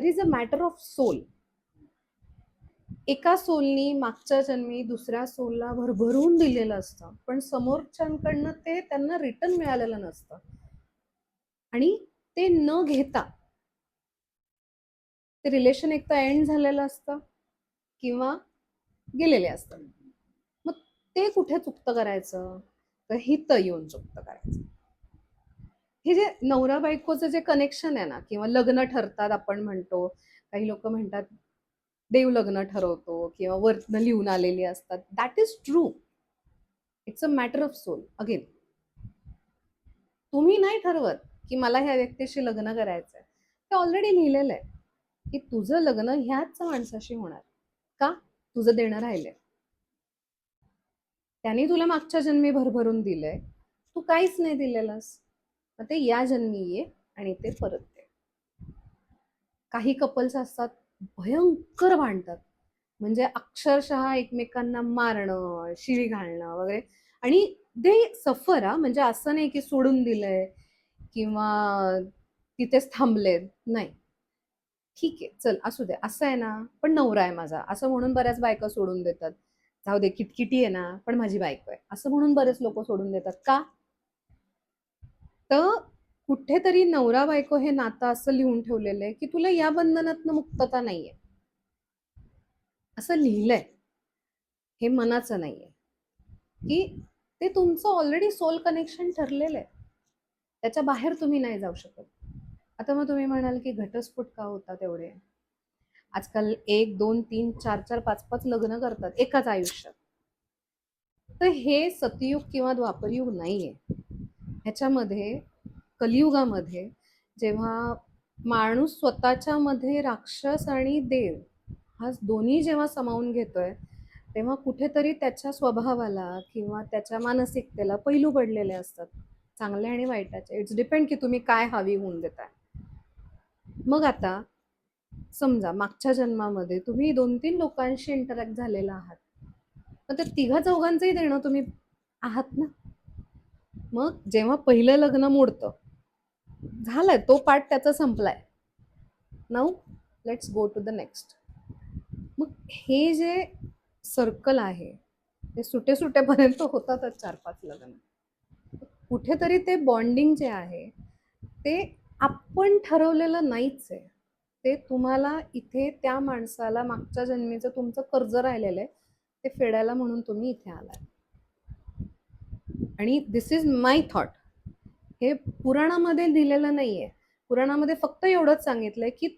It is a matter of soul. एका सोलनी मागच्या जन्मी दुसऱ्या सोलला भरभरून दिलेलं असतं, पण समोरच्यांकडनं ते त्यांना रिटर्न मिळालेलं नसतं. आणि ते न घेता ते रिलेशन एक तर एंड झालेलं असतं किंवा गेलेले असतात. मग ते कुठे चुकतं करायचं, तर हित येऊन चुकतं करायचं. हे जे नवरा बायकोचं जे कनेक्शन आहे ना, किंवा लग्न ठरतात आपण म्हणतो, काही लोक म्हणतात देव लग्न ठरवतो किंवा वरनं लिहून आलेली असतात. That is true. It's a matter of soul. Again, तुम्ही नाही ठरवत की मला ह्या व्यक्तीशी लग्न करायचंय. ते ऑलरेडी लिहिलेलं आहे की तुझं लग्न ह्याच माणसाशी होणार. का? तुझं देणं राहिलंय. त्यांनी तुला मागच्या जन्मी भरभरून दिलंय, तू काहीच नाही दिलेलंस. मग ते या जन्मी ये आणि ते परत दे. काही कपल्स असतात भयंकर भांडतात, म्हणजे अक्षरशः एकमेकांना मारणं, शिवी घालणं वगैरे. आणि दे सफर. म्हणजे असं नाही की सोडून दिलंय किंवा तिथेच थांबलेत, नाही. ठीक आहे, चल असू दे, असं आहे ना, पण नवरा आहे माझा असं म्हणून बऱ्याच बायका सोडून देतात. जाऊ दे, किटकिटी आहे ना, पण माझी बायको आहे असं म्हणून बरेच लोक सोडून देतात. का? तर कुठेतरी नवरा बायको हे नातं असं लिहून ठेवलेलं आहे की तुला या बंधनातनं मुक्तता नाहीये, असं लिहिलंय. हे मनाचं नाहीये की ते तुमचं ऑलरेडी सोल कनेक्शन ठरलेलं आहे, त्याच्या बाहेर तुम्ही नाही जाऊ शकत. आता मग तुम्ही म्हणाल की घटस्फोट का होतात एवढे? आजकाल 1, 2, 3, 4, 4, 5, 5 लग्न करतात एकाच आयुष्यात. तर हे सतयुग किंवा द्वापरयुग नाहीये. ह्याच्यामध्ये कलियुगामध्ये जेव्हा माणूस स्वतःच्या मध्ये राक्षस आणि देव हा दोन्ही जेव्हा समावून घेतोय, तेव्हा कुठेतरी त्याच्या स्वभावाला किंवा त्याच्या मानसिकतेला पैलू पडलेले असतात, चांगले आणि वाईटाचे. इट्स डिपेंड की तुम्ही काय हवी होऊन देताय. मग आता समजा मागच्या जन्मामध्ये तुम्ही 2-3 लोकांशी इंटरॅक्ट झालेला आहात, मग ते तिघा चौघांचंही देणं तुम्ही आहात ना. मग जेव्हा पहिलं लग्न मोडतं, झालंय तो पार्ट त्याचा संपलाय. Now let's go to the next. मग हे जे सर्कल आहे ते सुटे सुटेपर्यंत होतातच 4-5 लग्न. कुठेतरी ते बॉन्डिंग जे आहे ते आपण ठरवलेलं नाहीच आहे. ते तुम्हाला इथे त्या माणसाला मागच्या जन्मीचं तुमचं कर्ज राहिलेलं आहे, ते फेडायला म्हणून तुम्ही इथे आलाय. आणि दिस इज माय थॉट. हे पुराणामध्ये दिलेलं नाहीये. पुराणामध्ये फक्त एवढंच सांगितलंय की